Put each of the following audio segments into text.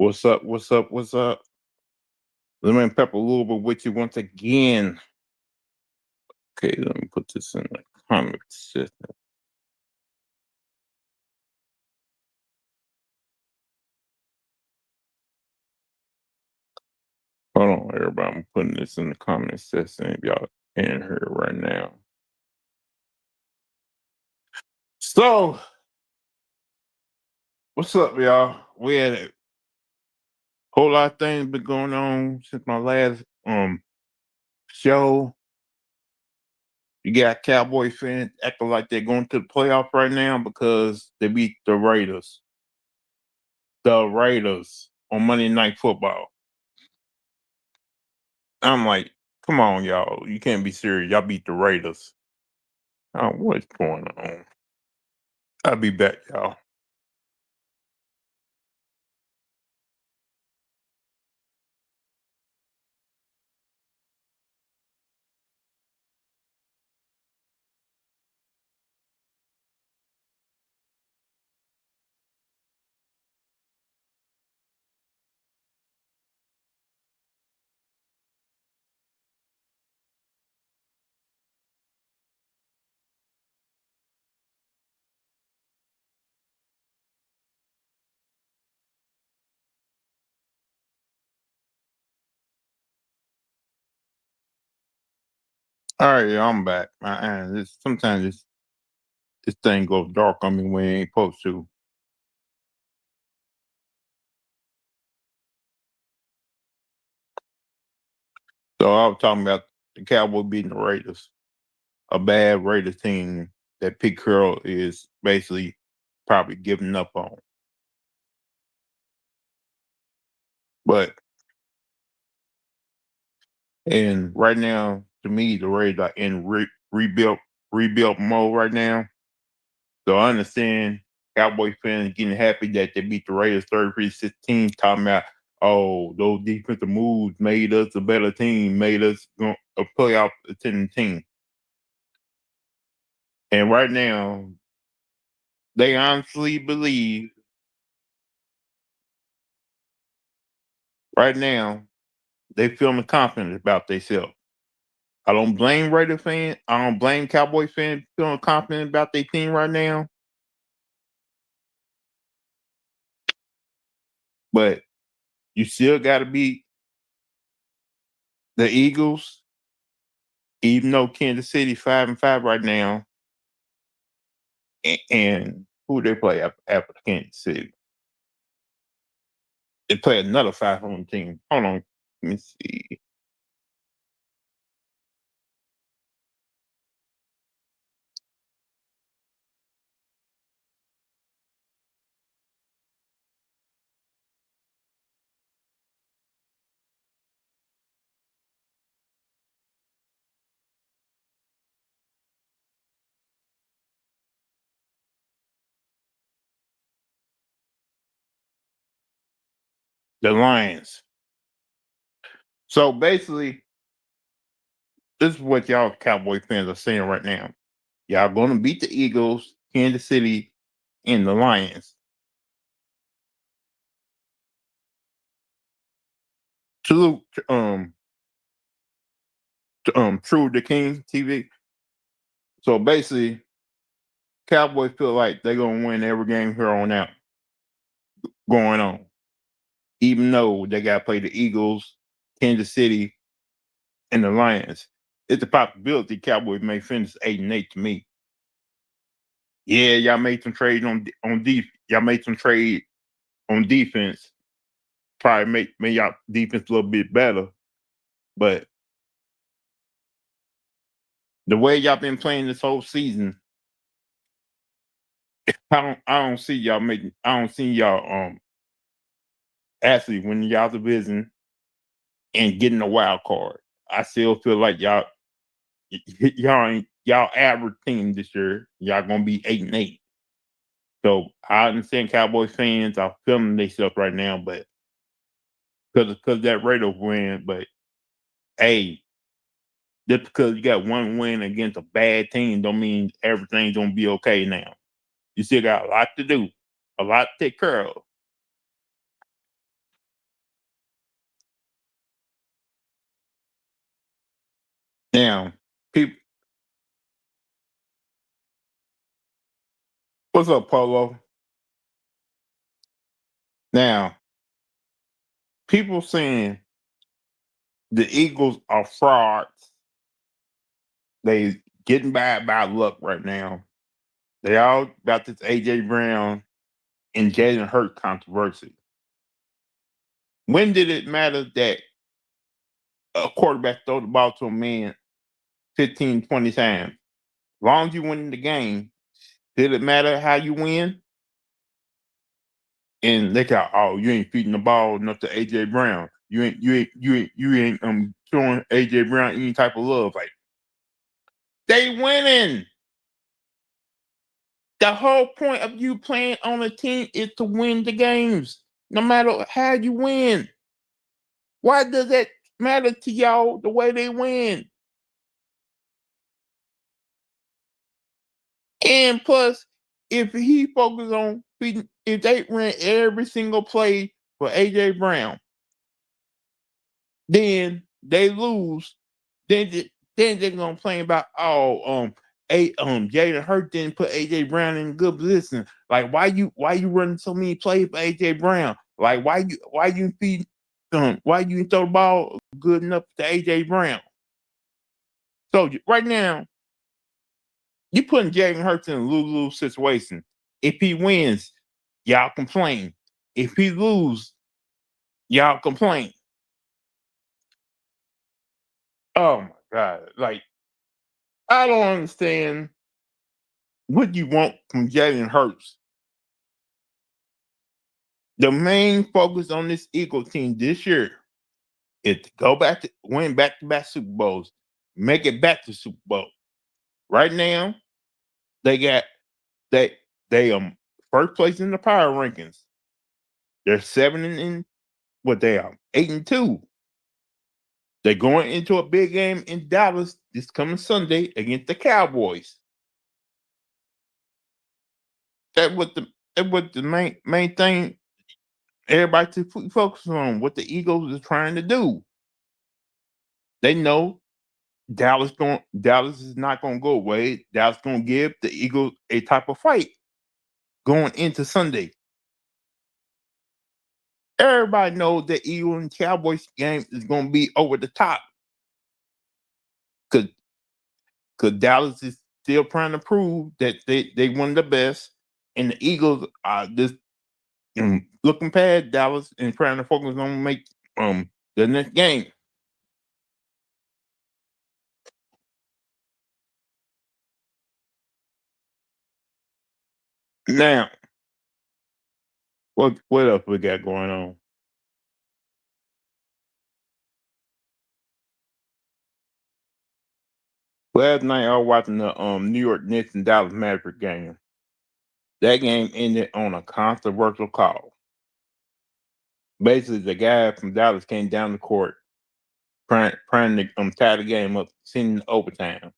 What's up? What's up? What's up? Lemon pepper Louisville with you once again. Okay, let me put this in the comment section. Hold on, everybody. I'm putting this in the comment section if y'all in here right now. So, what's up, y'all? We had a whole lot of things been going on since my last show. You got Cowboy fans acting like they're going to the playoff right now because they beat the Raiders. The Raiders on Monday Night Football. I'm like, come on, y'all. You can't be serious. Y'all beat the Raiders. Oh, what's going on? I'll be back, y'all. All right, yeah, I'm back. Sometimes this thing goes dark on me when it ain't supposed to. So I was talking about the Cowboy beating the Raiders, a bad Raiders team that Pete Carroll is basically probably giving up on. But and right now, to me, the Raiders are in rebuild mode right now. So I understand Cowboy fans getting happy that they beat the Raiders 33-16, talking about, oh, those defensive moves made us a better team, made us a playoff attending team. And right now, they honestly believe, right now, they feeling confident about themselves. I don't blame Raider fans. I don't blame Cowboy fans feeling confident about their team right now. But you still got to beat the Eagles, even though Kansas City 5-5 right now. And who they play after Kansas City? They play another 500 team. Hold on, let me see. The Lions. So basically, this is what y'all Cowboy fans are saying right now. Y'all going to beat the Eagles, Kansas City, and the Lions. To True the King TV. So basically, Cowboys feel like they're gonna win every game here on out going on. Even though they gotta play the Eagles, Kansas City, and the Lions. It's a possibility Cowboys may finish 8-8 to me. Yeah, y'all made some trades y'all made some trade on defense. Probably make y'all defense a little bit better. But the way y'all been playing this whole season, I don't see y'all making I don't see y'all actually winning y'all division and getting a wild card. I still feel like y'all average team this year. Y'all gonna be 8-8. So I understand Cowboys fans are feeling themselves right now, but because that Raiders win, but hey, just because you got one win against a bad team don't mean everything's gonna be okay now. You still got a lot to do, a lot to take care of. Now, people, what's up, Polo? Now, people saying the Eagles are frauds. They getting by luck right now. They all about this AJ Brown and Jalen Hurts controversy. When did it matter that a quarterback throw the ball to a man 15, 20 times? As long as you win the game, did it matter how you win? And they got, oh, you ain't feeding the ball enough to AJ Brown. You ain't showing AJ Brown any type of love. Like, they winning. The whole point of you playing on a team is to win the games, no matter how you win. Why does that matter to y'all the way they win? And plus, if he focused on feeding, if they ran every single play for AJ Brown, then they lose. Then they're gonna complain about Jalen Hurts didn't put AJ Brown in good position. Like why you running so many plays for AJ Brown? Like why you throw the ball good enough to AJ Brown? So right now you putting Jalen Hurts in a lose-lose situation. If he wins, y'all complain. If he lose, y'all complain. Oh my God! Like I don't understand what you want from Jalen Hurts. The main focus on this Eagle team this year is to go back to win back-to-back Super Bowls, make it back to Super Bowl. Right now, they got they first place in the power rankings. They're 7 and what they are 8-2. They're going into a big game in Dallas this coming Sunday against the Cowboys. That what the main thing everybody to focus on. What the Eagles is trying to do. They know Dallas is not going to go away. Dallas going to give the Eagles a type of fight going into Sunday. Everybody knows that Eagles and Cowboys game is going to be over the top because Dallas is still trying to prove that they one of the best, and the Eagles are just looking past Dallas and trying to focus on make the next game. Now, what else we got going on? Last night I was watching the New York Knicks and Dallas Maverick game. That game ended on a controversial call. Basically, the guy from Dallas came down the court trying to tie the game up, sending overtime.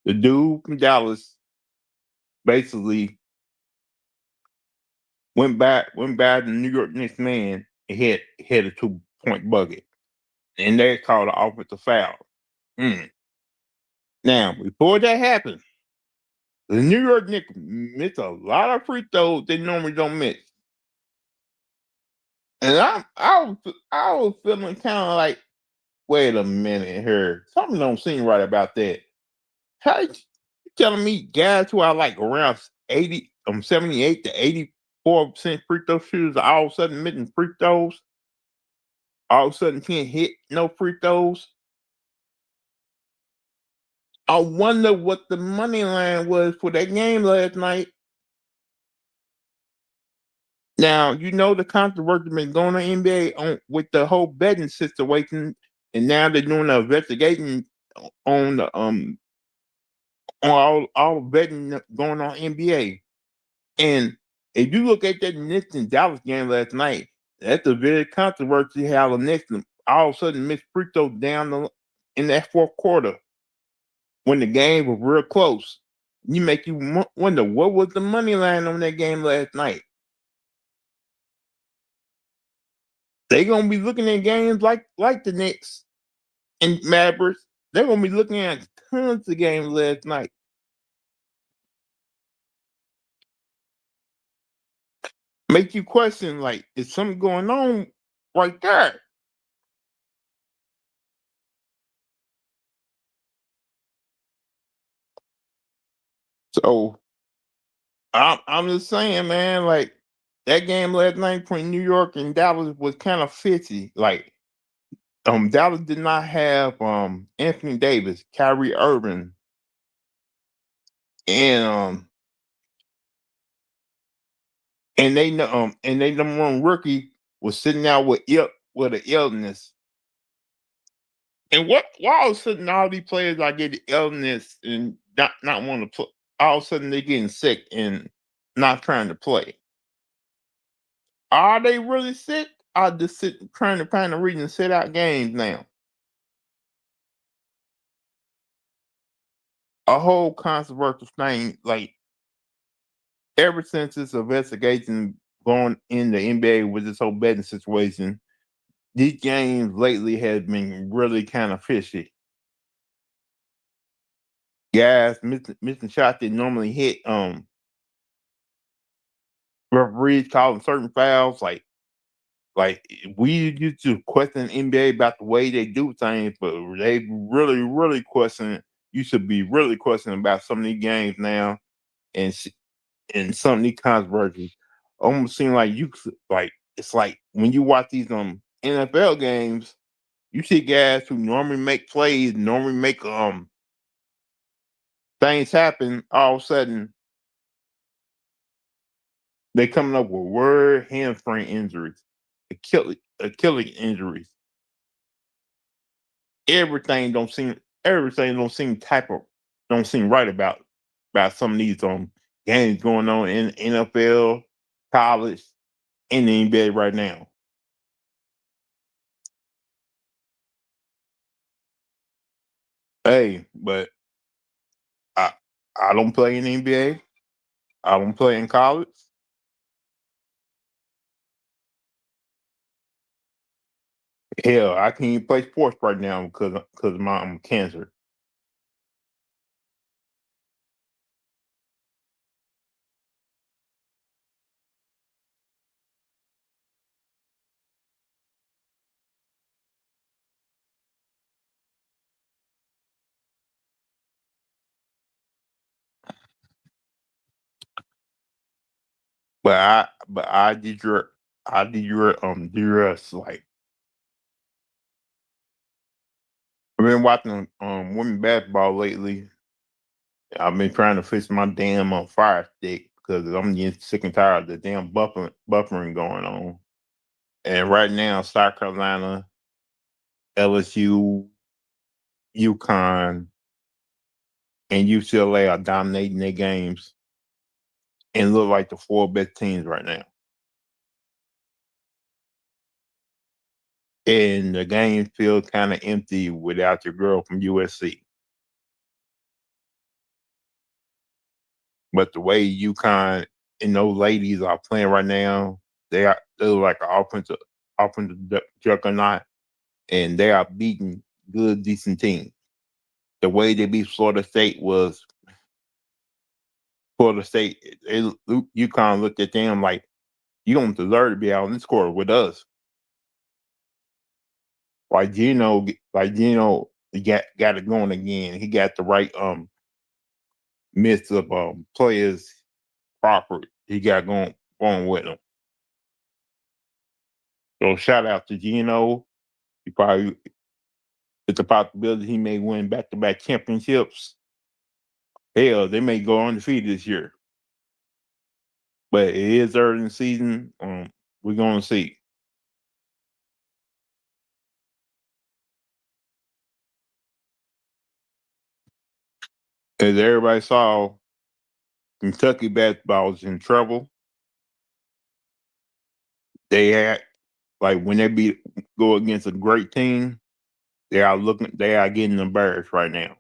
The dude from Dallas basically went by the New York Knicks man and hit a 2-point bucket, and they called an offensive foul. Mm. Now, before that happened, the New York Knicks missed a lot of free throws they normally don't miss. And I was feeling kind of like, wait a minute here, something don't seem right about that. How you telling me guys who are like around 78 to 84% free throw shooters are all of a sudden missing free throws? All of a sudden can't hit no free throws? I wonder what the money line was for that game last night. Now, the controversy been going on in the NBA with the whole betting situation, and now they're doing an investigation on the on all betting going on NBA. And if you look at that Knicks and Dallas game last night, that's a very controversy how the Knicks all of a sudden missed free throws in that fourth quarter when the game was real close. You make you wonder what was the money line on that game last night. They gonna be looking at games like the Knicks and Mavericks they're gonna be looking at tons of games last night. Make you question, like, is something going on right there? So I'm just saying, man, like that game last night between New York and Dallas was kind of fishy. Like, Dallas did not have Anthony Davis, Kyrie Irving, and and they number one rookie was sitting out with an illness. And why all of a sudden all these players are getting illness and not want to play? All of a sudden they getting sick and not trying to play. Are they really sick? Are just trying to find a reason to sit out games now? A whole controversial thing, like ever since this investigation going in the NBA with this whole betting situation, these games lately has been really kind of fishy. Guys missing shots that normally hit, referees calling certain fouls, like we used to question NBA about the way they do things, but they really question. You should be really questioning about some of these games now, and and some of these controversies. Almost seem like like it's like when you watch these NFL games, you see guys who normally make plays, normally make things happen. All of a sudden, they coming up with word hamstring injuries, Achilles injuries. Everything don't seem don't seem right about some of these games going on in NFL, college, and the NBA right now. Hey, but I I don't play in the NBA. I don't play in college. Hell, I can't even play sports right now because of my cancer. But I did your DRS. Like, I've been watching women basketball lately. I've been trying to fix my damn fire stick because I'm getting sick and tired of the damn buffering going on. And right now, South Carolina, LSU, UConn, and UCLA are dominating their games and look like the four best teams right now. And the game feels kind of empty without your girl from USC. But the way UConn and those ladies are playing right now, they're like an offensive juggernaut, and they are beating good, decent teams. The way they beat Florida State was Florida State. UConn looked at them like you don't deserve to be out in this court with us. Like Gino got it going again. He got the right mix of players proper. He got going with him. So shout out to Gino. He probably it's a possibility he may win back to back championships. Hell, they may go undefeated this year. But it is early in the season. We're gonna see. As everybody saw, Kentucky basketball is in trouble. They had like when go against a great team, they are getting embarrassed right now.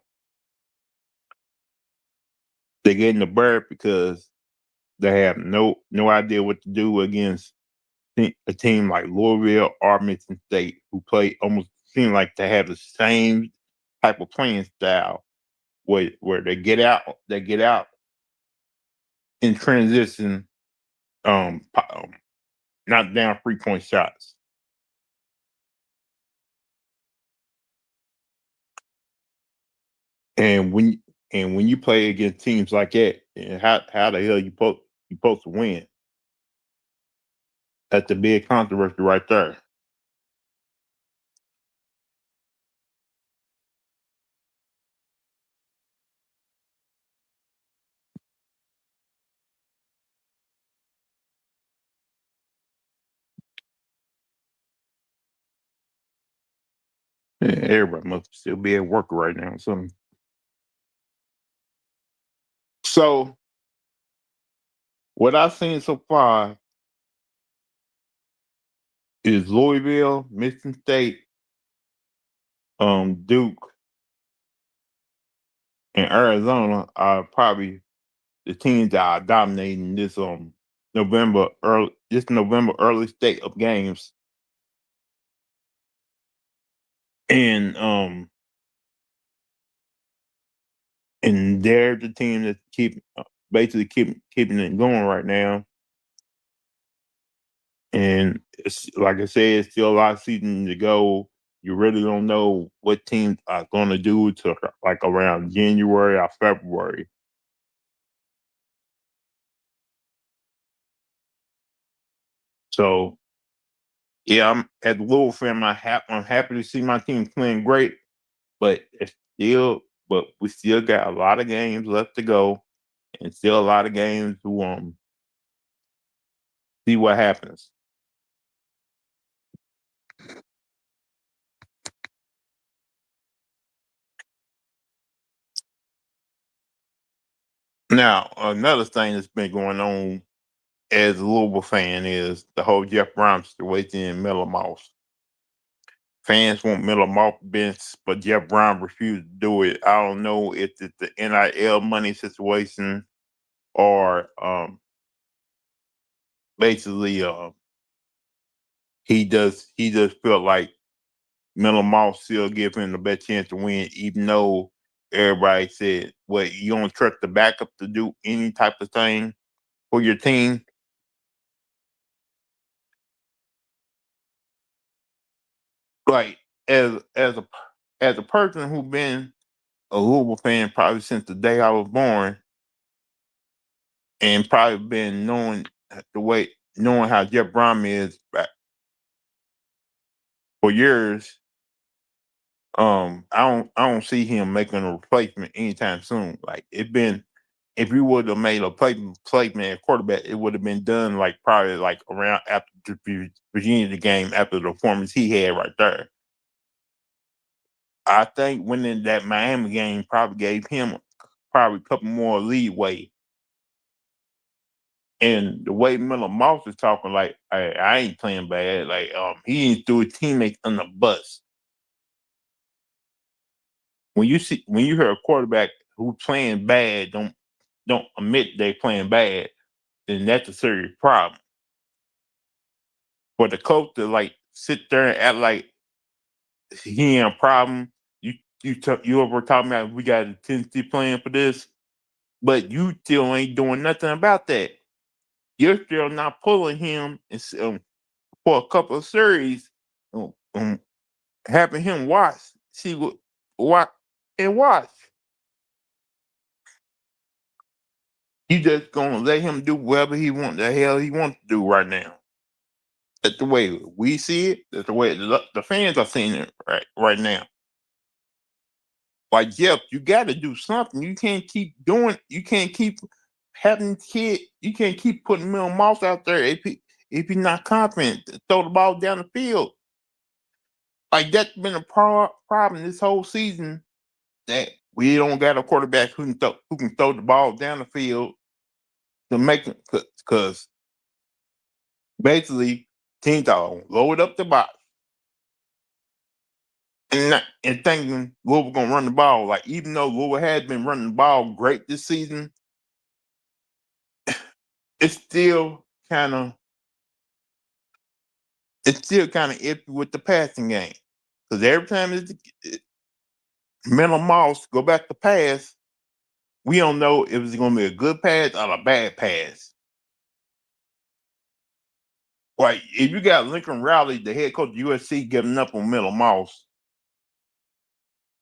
They're getting embarrassed because they have no idea what to do against a team like Louisville or Michigan State, who play almost seem like they have the same type of playing style where they get out in transition, knock down 3-point shots. And when you play against teams like that, and how the hell you supposed to win? That's the big controversy right there. Yeah, everybody must still be at work right now. So what I've seen so far is Louisville, Michigan State, Duke, and Arizona are probably the teams that are dominating this November early state of games. And they're the team that basically keeping it going right now. And it's, like I said, it's still a lot of season to go. You really don't know what teams are going to do to like around January or February. So yeah, I'm at the Louisville fan. I'm happy to see my team playing great, but we still got a lot of games left to go, and still a lot of games to see what happens. Now, another thing that's been going on as a Louisville fan is the whole Jeff Brown situation in Miller Mouse. Fans want Miller Mouse bench, but Jeff Brown refused to do it. I don't know if it's the NIL money situation or basically he just felt like Miller Mouse still give him the best chance to win, even though everybody said, "Well, you don't trust the backup to do any type of thing for your team." Like as a person who been a Louisville fan probably since the day I was born, and probably been knowing how Jeff Brom is back for years. I don't see him making a replacement anytime soon. Like it been, if you would have made a placement at quarterback, it would have been done like probably like around after the Virginia game, after the performance he had right there. I think winning that Miami game probably gave him probably a couple more leeway. And the way Miller Moss is talking, like I ain't playing bad. Like he ain't threw his teammates on the bus. When you hear a quarterback who playing bad don't admit they playing bad, then that's a serious problem. For the coach to like sit there and act like he ain't a problem, you you ever talking about we got a Tennessee playing for this, but you still ain't doing nothing about that. You're still not pulling him for a couple of series, um, um, having him see what and watch. You just gonna let him do whatever the hell he wants to do right now. That's the way we see it. That's the way the fans are seeing it right now. Like Jeff, you got to do something. You can't keep doing. You can't keep having kid. You can't keep putting Mill Mouse out there if he's not confident to throw the ball down the field. Like that's been a problem this whole season, that we don't got a quarterback who can throw the ball down the field to make it, because basically teams are load up the box and thinking Louisville gonna run the ball. Like even though Louisville has been running the ball great this season, it's still kind of iffy with the passing game, because every time Mental Moss go back to pass. We don't know if it's going to be a good pass or a bad pass. Like if you got Lincoln Riley, the head coach of USC, giving up on Mental Moss,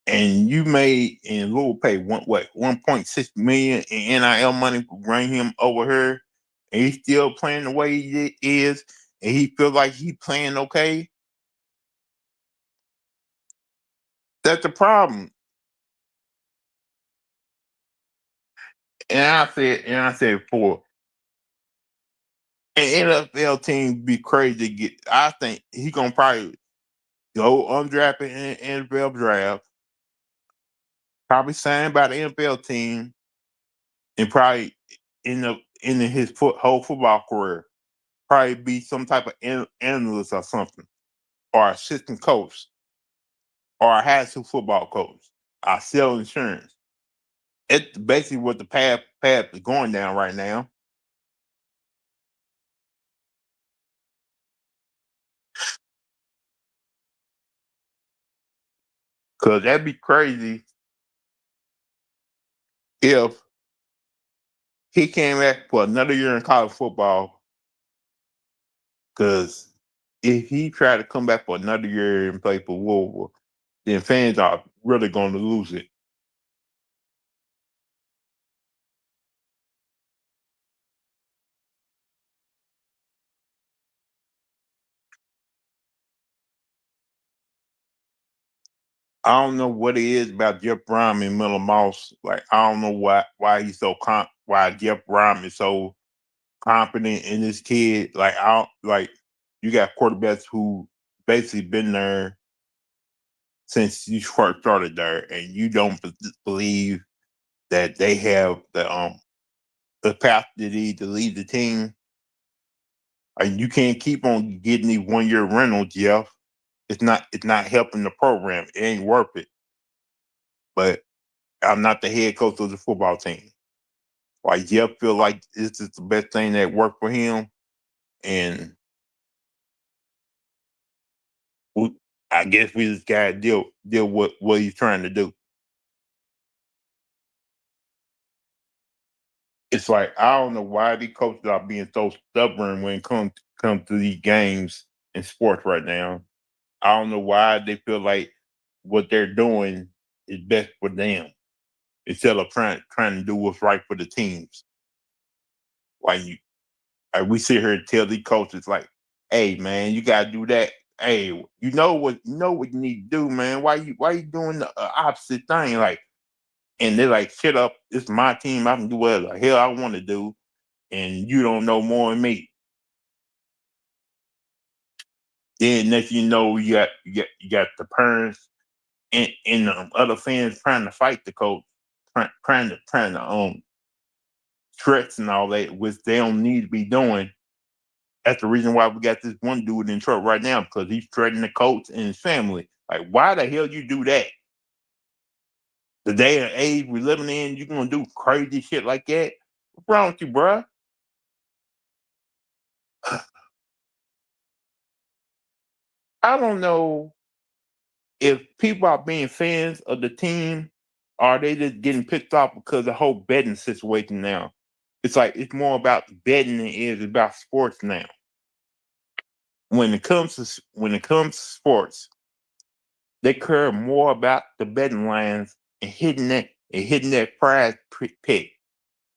and you made in Louisville pay 1.6 million in NIL money to bring him over here, and he's still playing the way he is, and he feel like he playing okay. That's the problem. And I said before, an NFL team be crazy to get. I think he gonna probably go undrafted in the NFL draft, probably signed by the NFL team, and probably in his whole football career, probably be some type of analyst or something, or assistant coach, or a high school football coach. I sell insurance. It's basically what the path is going down right now. Cause that'd be crazy if he came back for another year in college football. Cause if he tried to come back for another year and play for Louisville, then fans are really going to lose it. I don't know what it is about Jeff Brom and Miller Moss. Like I don't know why he's so why Jeff Brom is so confident in this kid. Like I don't like you got quarterbacks who basically been there since you first started there, and you don't believe that they have the capacity to lead the team. And you can't keep on getting these 1 year rentals, Jeff. It's not helping the program. It ain't worth it. But I'm not the head coach of the football team. Like Jeff feel like this is the best thing that worked for him, and we, I guess we just gotta deal with what he's trying to do. It's like I don't know why these coaches are being so stubborn when it comes to these games in sports right now. I don't know why they feel like what they're doing is best for them instead of trying to do what's right for the teams. Like you, like we sit here and tell these coaches like, "Hey man, you gotta do that. Hey, you know what you need to do, man. Why you doing the opposite thing? Like, and they're like, shut up. It's my team. I can do whatever the hell I want to do, and you don't know more than me." Then next you know, you got the parents and other fans trying to fight the coach, trying to threats and all that, which they don't need to be doing. That's the reason why we got this one dude in trouble right now because he's threatening the coach and his family. Like, why the hell you do that? The day and age we're living in, you gonna do crazy shit like that? What's wrong with you, bruh? I don't know if people are being fans of the team or are they just getting pissed off because of the whole betting situation now. It's like it's more about betting than it is about sports now. When it comes to sports, they care more about the betting lines and hitting that prize pick.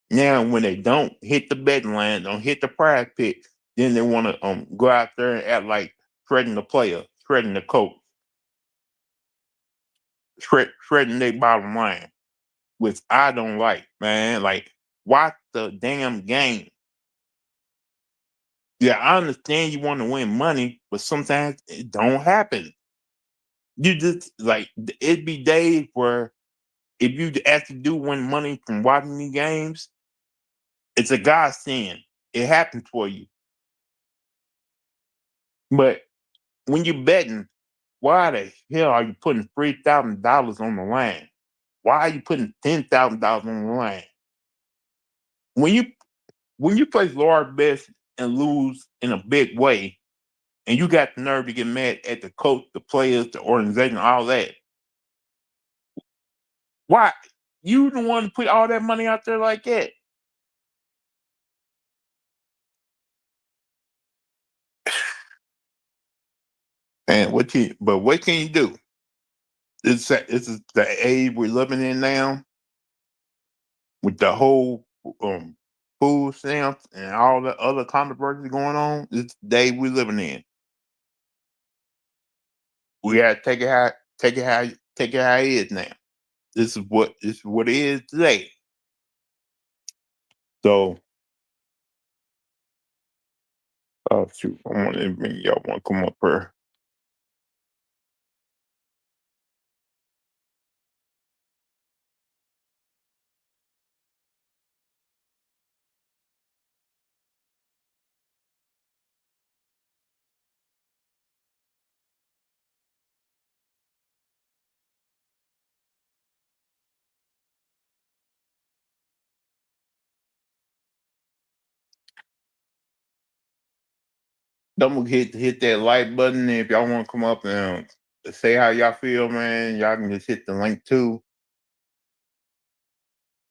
Now, when they don't hit the betting line, don't hit the prize pick, then they want to go out there and act like threatening the player, threatening the coach, threatening their bottom line, which I don't like, man. Like, watch the damn game. Yeah, I understand you want to win money, but sometimes it don't happen. You just like it'd be days where if you actually do win money from watching the games, it's a godsend. It happens for you. But when you're betting, why the hell are you putting $3,000 on the line? Why are you putting $10,000 on the line? When you when you place large bets and lose in a big way, and you got the nerve to get mad at the coach, the players, the organization, all that, Why you the one to put all that money out there like that? And what can you do? This is the age we're living in now with the whole um food stamps and all the other controversy going on. It's the day we're living in. We gotta take it how it is now. This is what it is today. So oh shoot, I want to bring y'all want to come up here. Don't hit that like button if y'all want to come up and say how y'all feel, man. Y'all can just hit the link too.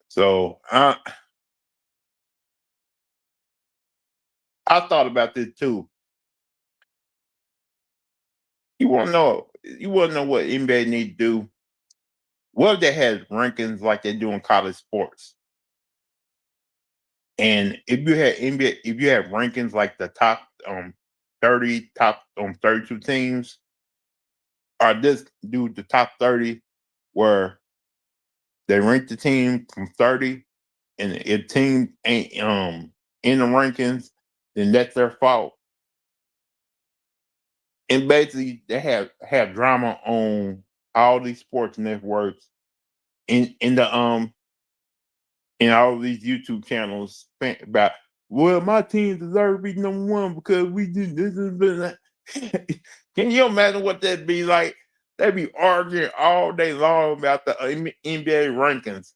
So I thought about this too. You want to know what NBA need to do? What if they had rankings like they do in college sports? And if you had NBA, if you had rankings like the top 30, top 32 teams, or this do the top 30 where they rank the team from 30, and if team ain't in the rankings, then that's their fault. And basically they have drama on all these sports networks in the and all these YouTube channels about, well, my team deserve to be number one because we did this and that. Can you imagine what that'd be like? They'd be arguing all day long about the NBA rankings,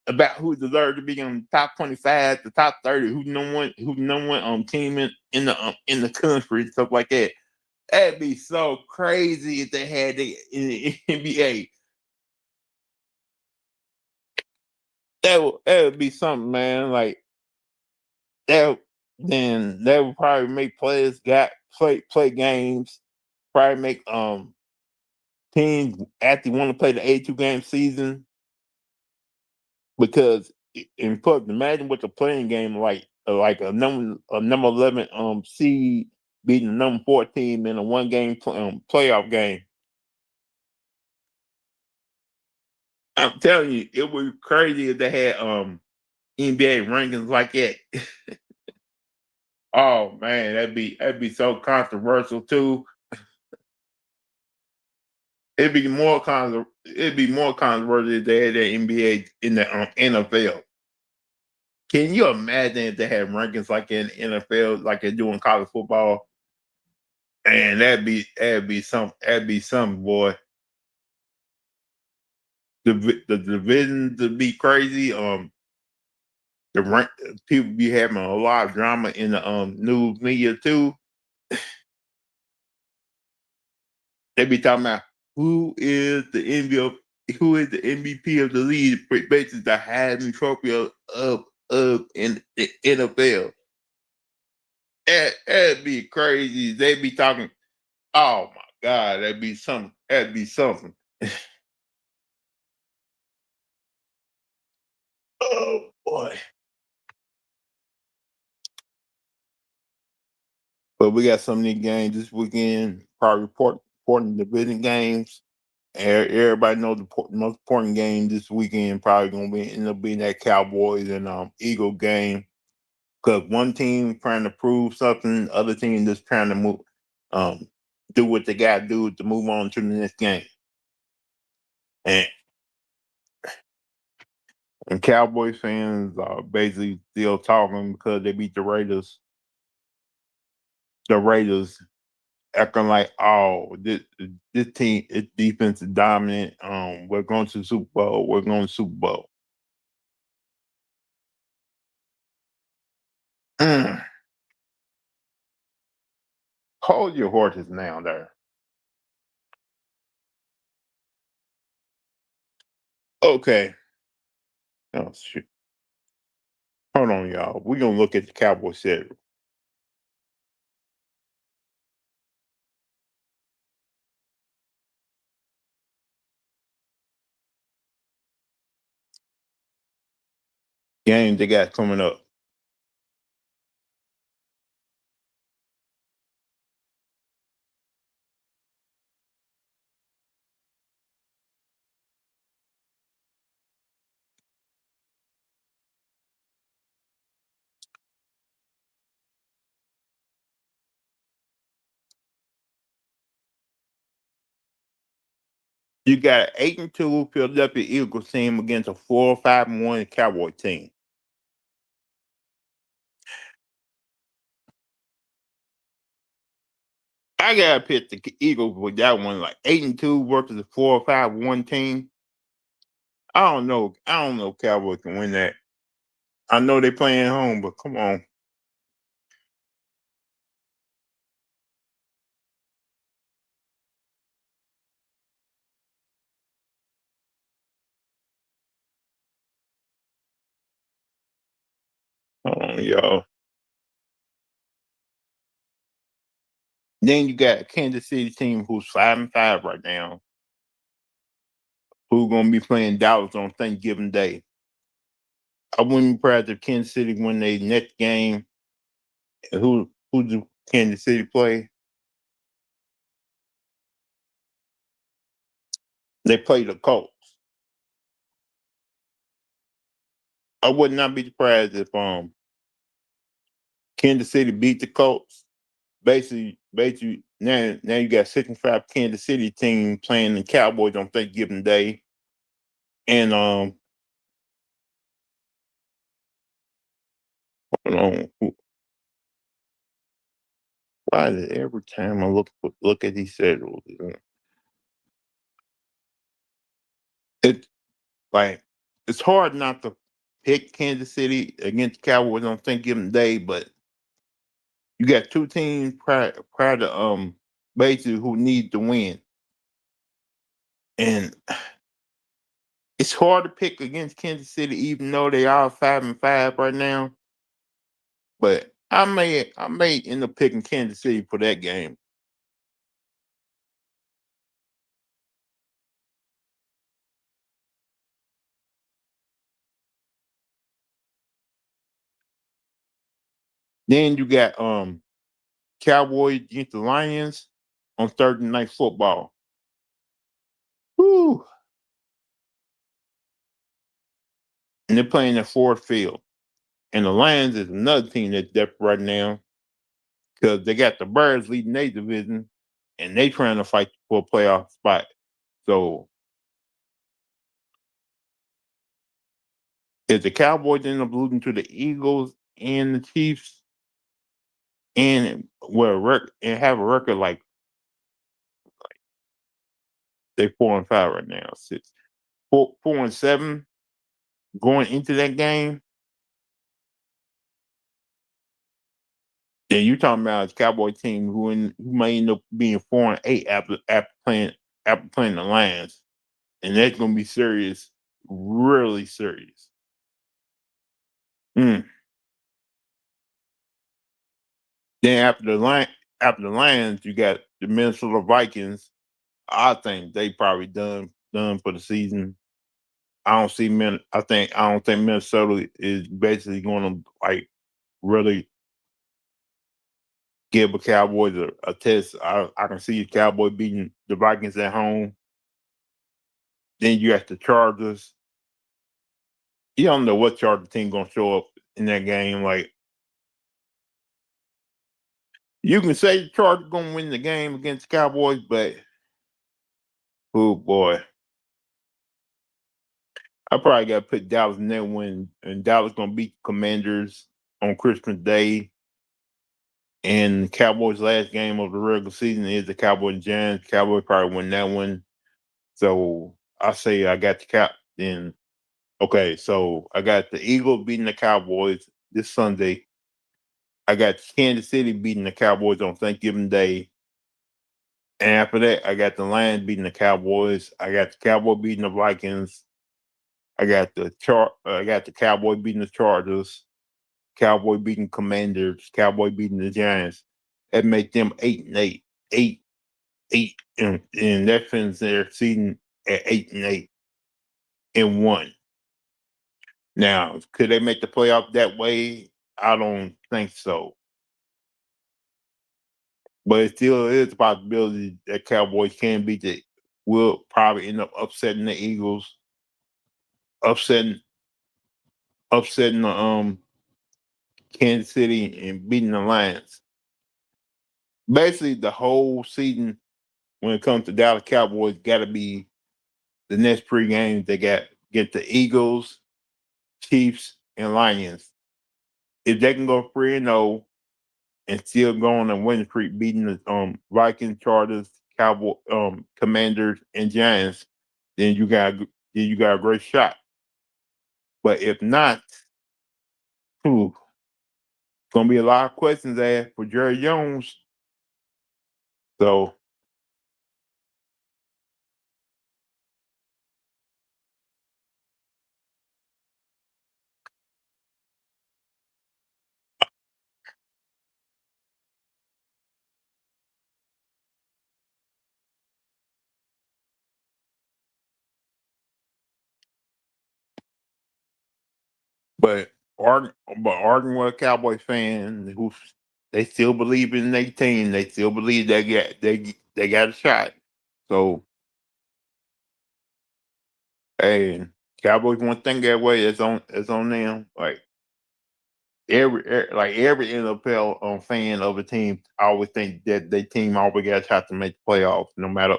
about who deserved to be on the top 25, the top 30, who's number one team in the country and stuff like that. That'd be so crazy if they had the in the NBA. That would be something, man. Like that, then that would probably make players got play games. Probably make teams actually want to play the 82 game season because in put imagine what the playing game like a number 11 seed beating the number 14 in a one game playoff game. I'm telling you, it would be crazy if they had NBA rankings like that. Oh man, that'd be so controversial too. It'd be more controversial if they had the NBA in the NFL. Can you imagine if they had rankings like in NFL, like they do in college football? And that'd be something, boy. The divisions would be crazy. The rank people be having a lot of drama in the news media too. They be talking about who is the who is the MVP of the league, basically the Heisman Trophy of in the NFL. That'd be crazy. They'd be talking. Oh my God, that'd be something. That'd be something. Oh boy. But we got some of these games this weekend. Probably important division games. Everybody knows the most important game this weekend probably gonna be end up being that Cowboys and Eagle game, because one team trying to prove something, the other team just trying to move, um, do what they got to do to move on to the next game. And Cowboys fans are basically still talking because they beat the Raiders. The Raiders acting like, oh, this team, its defense is dominant. We're going to the Super Bowl. We're going to the Super Bowl. Mm. Hold your horses now, there. Okay. Oh shit. Hold on, y'all. We're gonna look at the Cowboy schedule. Games they got coming up. You got 8-2 Philadelphia Eagles team against a 4-5-1 Cowboy team. I gotta pick the Eagles with that one, like 8-2 versus a 4-5-1 team. I don't know. I don't know if Cowboys can win that. I know they playing home, but come on. Hold on, y'all. Then you got a Kansas City team who's 5-5 right now, who's gonna be playing Dallas on Thanksgiving Day. I wouldn't be proud if Kansas City win their next game. Who do Kansas City play? They play the Colts. I would not be surprised if Kansas City beat the Colts. Basically now you got 6-5 Kansas City team playing the Cowboys on Thanksgiving Day. And hold on. Why is it every time I look at these schedules? It like it's hard not to pick Kansas City against the Cowboys on Thanksgiving Day, but you got two teams prior to basically who need to win. And it's hard to pick against Kansas City, even though they are 5-5 right now. But I may end up picking Kansas City for that game. Then you got Cowboys against the Lions on Thursday night football. Woo! And they're playing at Ford Field. And the Lions is another team that's depth right now because they got the Birds leading their division and they trying to fight for a playoff spot. So if the Cowboys end up losing to the Eagles and the Chiefs and and have a record like they 4-5 right now, 4-7 going into that game, then you talking about a Cowboy team who may end up being 4-8 after playing the Lions, and that's gonna be serious, really serious. Mm. Then after the Lions, you got the Minnesota Vikings. I think they probably done for the season. I don't think Minnesota is basically going to like really give a Cowboys a test. I can see the Cowboy beating the Vikings at home. Then you got the Chargers. You don't know what Charger team gonna show up in that game. Like you can say the Chargers gonna win the game against the Cowboys, but oh boy, I probably got to put Dallas in that win, and Dallas gonna beat the Commanders on Christmas Day. And Cowboys' last game of the regular season is the Cowboys Giants. Cowboys probably win that one. So I say I got the Cap. Then okay, so I got the Eagles beating the Cowboys this Sunday. I got Kansas City beating the Cowboys on Thanksgiving Day. And after that, I got the Lions beating the Cowboys. I got the Cowboys beating the Vikings. I got the Cowboys beating the Chargers, Cowboy beating Commanders, Cowboy beating the Giants. That make them 8-8, 8-8, and that finishes their season at 8-8-1. Now, could they make the playoff that way? I don't think so. But it still is a possibility that Cowboys can beat will probably end up upsetting the Eagles, upsetting the Kansas City and beating the Lions. Basically, the whole season when it comes to Dallas Cowboys got to be the next three games. They get the Eagles, Chiefs, and Lions. If they can go 3-0 and still go on a winning streak, beating the Vikings, Chargers, Cowboy, Commanders, and Giants, then you got a great shot. But if not, it's gonna be a lot of questions asked for Jerry Jones. So But arguing with a Cowboys fan who they still believe in their team, they still believe they got a shot. So hey, Cowboys want to think that way. It's on them. Like every NFL fan of a team, I always think that their team always got a shot to make the playoffs, no matter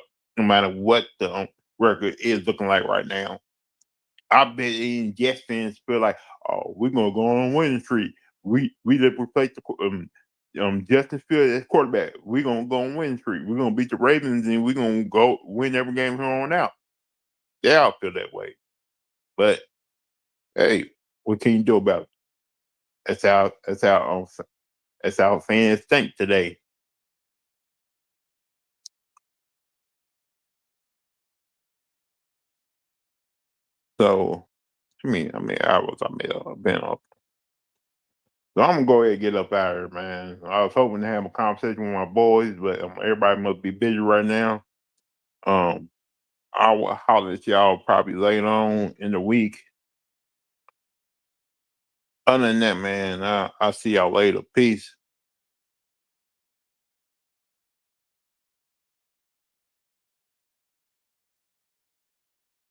what the record is looking like right now. I bet even Jets fans feel like, oh, we're gonna go on a winning streak. We just replaced the Justin Fields as quarterback. We're gonna go on winning streak. We're gonna beat the Ravens and we're gonna go win every game from on out. They all feel that way. But hey, what can you do about it? That's how fans think today. So I may have been up. So I'm gonna go ahead and get up out of here, man. I was hoping to have a conversation with my boys, but everybody must be busy right now. Um, I'll holler at y'all probably later on in the week. Other than that, man, I'll see y'all later. Peace.